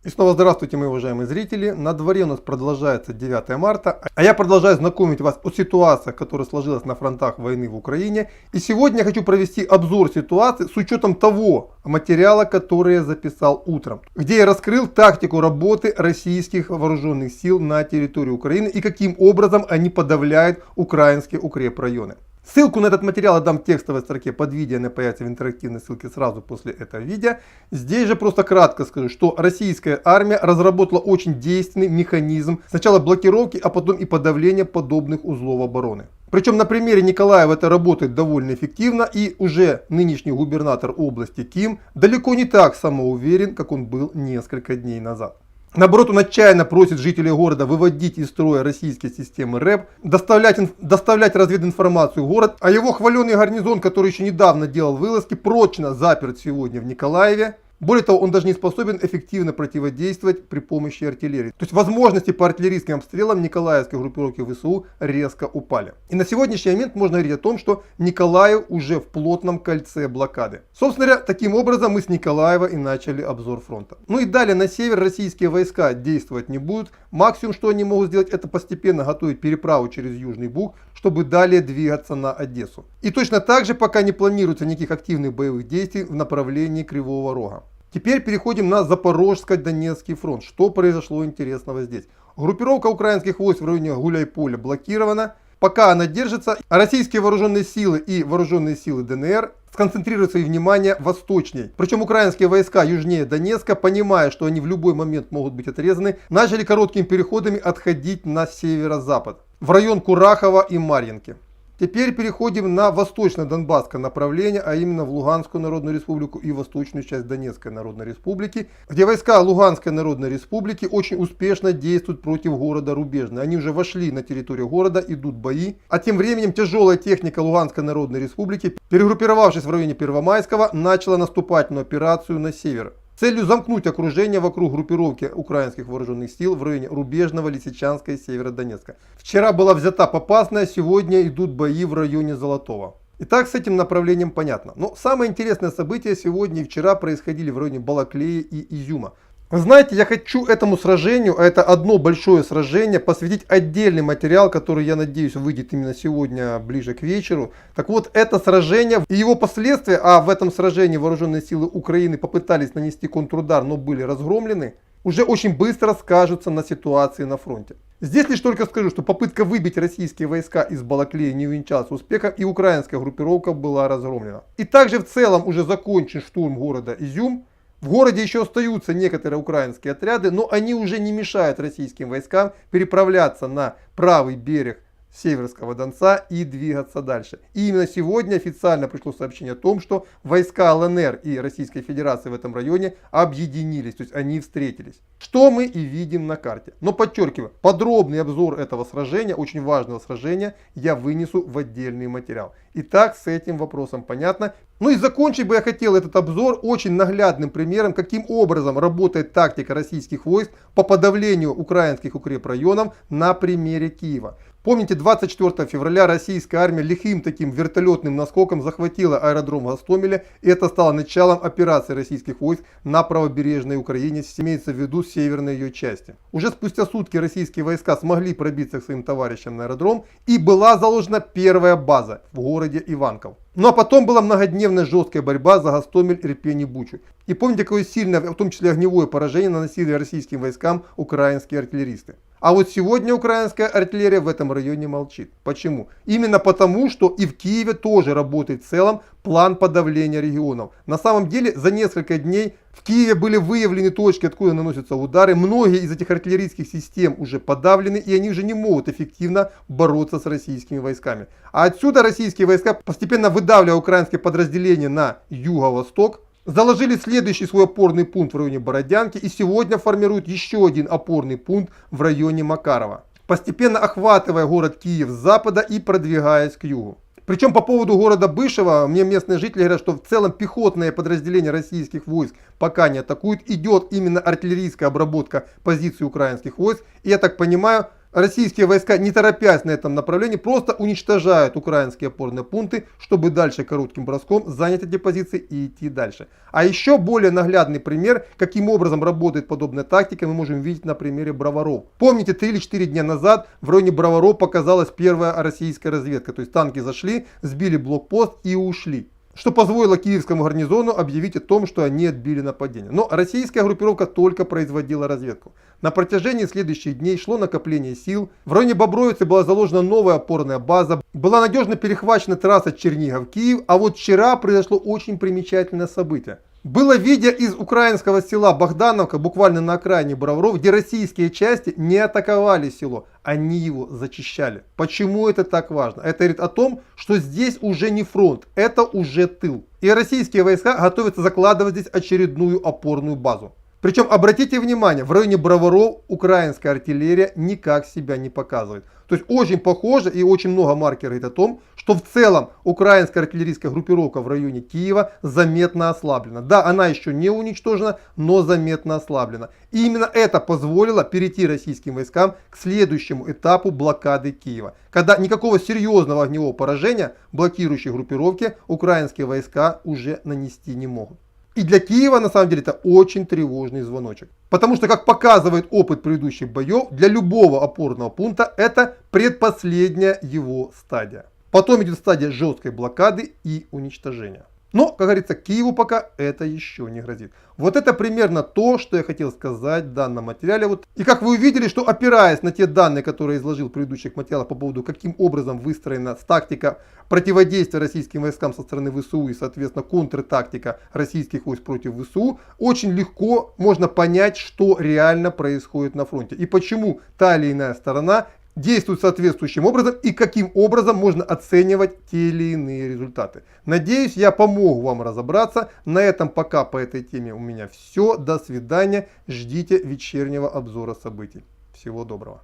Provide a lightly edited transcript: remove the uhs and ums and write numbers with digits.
И снова здравствуйте, мои уважаемые зрители. На дворе у нас продолжается 9 марта, а я продолжаю знакомить вас о ситуациях, которая сложилась на фронтах войны в Украине. И сегодня я хочу провести обзор ситуации с учетом того материала, который я записал утром, где я раскрыл тактику работы российских вооруженных сил на территории Украины и каким образом они подавляют украинские укрепрайоны. Ссылку на этот материал я дам в текстовой строке под видео, она появится в интерактивной ссылке сразу после этого видео. Здесь же просто кратко скажу, что российская армия разработала очень действенный механизм сначала блокировки, а потом и подавления подобных узлов обороны. Причем на примере Николаева это работает довольно эффективно, и уже нынешний губернатор области Ким далеко не так самоуверен, как он был несколько дней назад. Наоборот, он отчаянно просит жителей города выводить из строя российские системы РЭП, доставлять развединформацию в город, а его хваленый гарнизон, который еще недавно делал вылазки, прочно заперт сегодня в Николаеве. Более того, он даже не способен эффективно противодействовать при помощи артиллерии. То есть возможности по артиллерийским обстрелам николаевской группировки ВСУ резко упали. И на сегодняшний момент можно говорить о том, что Николаев уже в плотном кольце блокады. Собственно говоря, таким образом мы с Николаева и начали обзор фронта. Ну и далее на север российские войска действовать не будут. Максимум, что они могут сделать, это постепенно готовить переправу через Южный Буг, чтобы далее двигаться на Одессу. И точно так же пока не планируется никаких активных боевых действий в направлении Кривого Рога. Теперь переходим на Запорожско-Донецкий фронт. Что произошло интересного здесь? Группировка украинских войск в районе Гуляйполя блокирована. Пока она держится, а российские вооруженные силы и вооруженные силы ДНР сконцентрируют свое внимание восточней. Причем украинские войска южнее Донецка, понимая, что они в любой момент могут быть отрезаны, начали короткими переходами отходить на северо-запад, в район Курахова и Марьинки. Теперь переходим на восточно-донбасское направление, а именно в Луганскую Народную Республику и восточную часть Донецкой Народной Республики, где войска Луганской Народной Республики очень успешно действуют против города Рубежный. Они уже вошли на территорию города, идут бои, а тем временем тяжелая техника Луганской Народной Республики, перегруппировавшись в районе Первомайского, начала наступательную операцию на север. Целью замкнуть окружение вокруг группировки украинских вооруженных сил в районе Рубежного, Лисичанска и Северодонецка. Вчера была взята Попасная, сегодня идут бои в районе Золотого. Итак, с этим направлением понятно. Но самое интересное событие сегодня и вчера происходили в районе Балаклеи и Изюма. Вы знаете, я хочу этому сражению, а это одно большое сражение, посвятить отдельный материал, который, я надеюсь, выйдет именно сегодня ближе к вечеру. Так вот, это сражение и его последствия, а в этом сражении вооруженные силы Украины попытались нанести контрудар, но были разгромлены, уже очень быстро скажутся на ситуации на фронте. Здесь лишь только скажу, что попытка выбить российские войска из Балаклеи не увенчалась успехом, и украинская группировка была разгромлена. И также в целом уже закончен штурм города Изюм. В городе еще остаются некоторые украинские отряды, но они уже не мешают российским войскам переправляться на правый берег Северского Донца и двигаться дальше. И именно сегодня официально пришло сообщение о том, что войска ЛНР и Российской Федерации в этом районе объединились, то есть они встретились. Что мы и видим на карте. Но подчеркиваю, подробный обзор этого сражения, очень важного сражения, я вынесу в отдельный материал. Итак, с этим вопросом понятно. Ну и закончить бы я хотел этот обзор очень наглядным примером, каким образом работает тактика российских войск по подавлению украинских укрепрайонов на примере Киева. Помните, 24 февраля российская армия лихим таким вертолетным наскоком захватила аэродром Гостомеля, и это стало началом операции российских войск на правобережной Украине, имеется в виду северной ее части. Уже спустя сутки российские войска смогли пробиться к своим товарищам на аэродром, и была заложена первая база в городе Иванков. Ну а потом была многодневная жесткая борьба за Гостомель, Ирпень и Бучу. И помните, какое сильное, в том числе огневое поражение наносили российским войскам украинские артиллеристы. А вот сегодня украинская артиллерия в этом районе молчит. Почему? Именно потому, что и в Киеве тоже работает в целом план подавления регионов. На самом деле за несколько дней в Киеве были выявлены точки, откуда наносятся удары. Многие из этих артиллерийских систем уже подавлены, и они уже не могут эффективно бороться с российскими войсками. А отсюда российские войска, постепенно выдавливая украинские подразделения на юго-восток, заложили следующий свой опорный пункт в районе Бородянки и сегодня формируют еще один опорный пункт в районе Макарова, постепенно охватывая город Киев с запада и продвигаясь к югу. Причем по поводу города Бышева, мне местные жители говорят, что в целом пехотное подразделение российских войск пока не атакуют, идет именно артиллерийская обработка позиций украинских войск. И я так понимаю, российские войска, не торопясь на этом направлении, просто уничтожают украинские опорные пункты, чтобы дальше коротким броском занять эти позиции и идти дальше. А еще более наглядный пример, каким образом работает подобная тактика, мы можем видеть на примере Броваров. Помните, 3 или 4 дня назад в районе Броваров показалась первая российская разведка. То есть танки зашли, сбили блокпост и ушли, что позволило киевскому гарнизону объявить о том, что они отбили нападение. Но российская группировка только производила разведку. На протяжении следующих дней шло накопление сил. В районе Бобровицы была заложена новая опорная база. Была надежно перехвачена трасса Чернигов-Киев. А вот вчера произошло очень примечательное событие. Было видео из украинского села Богдановка, буквально на окраине Броваров, где российские части не атаковали село, они его зачищали. Почему это так важно? Это говорит о том, что здесь уже не фронт, это уже тыл. И российские войска готовятся закладывать здесь очередную опорную базу. Причем, обратите внимание, в районе Броваров украинская артиллерия никак себя не показывает. То есть очень похоже и очень много маркеров говорит о том, что в целом украинская артиллерийская группировка в районе Киева заметно ослаблена. Да, она еще не уничтожена, но заметно ослаблена. И именно это позволило перейти российским войскам к следующему этапу блокады Киева. Когда никакого серьезного огневого поражения блокирующей группировки украинские войска уже нанести не могут. И для Киева на самом деле это очень тревожный звоночек. Потому что, как показывает опыт предыдущих боев, для любого опорного пункта это предпоследняя его стадия. Потом идет стадия жесткой блокады и уничтожения. Но, как говорится, Киеву пока это еще не грозит. Вот это примерно то, что я хотел сказать в данном материале. И как вы увидели, что опираясь на те данные, которые я изложил в предыдущих материалах по поводу, каким образом выстроена тактика противодействия российским войскам со стороны ВСУ и, соответственно, контртактика российских войск против ВСУ, очень легко можно понять, что реально происходит на фронте. И почему та или иная сторона действует соответствующим образом и каким образом можно оценивать те или иные результаты. Надеюсь, я помог вам разобраться. На этом пока по этой теме у меня все. До свидания. Ждите вечернего обзора событий. Всего доброго.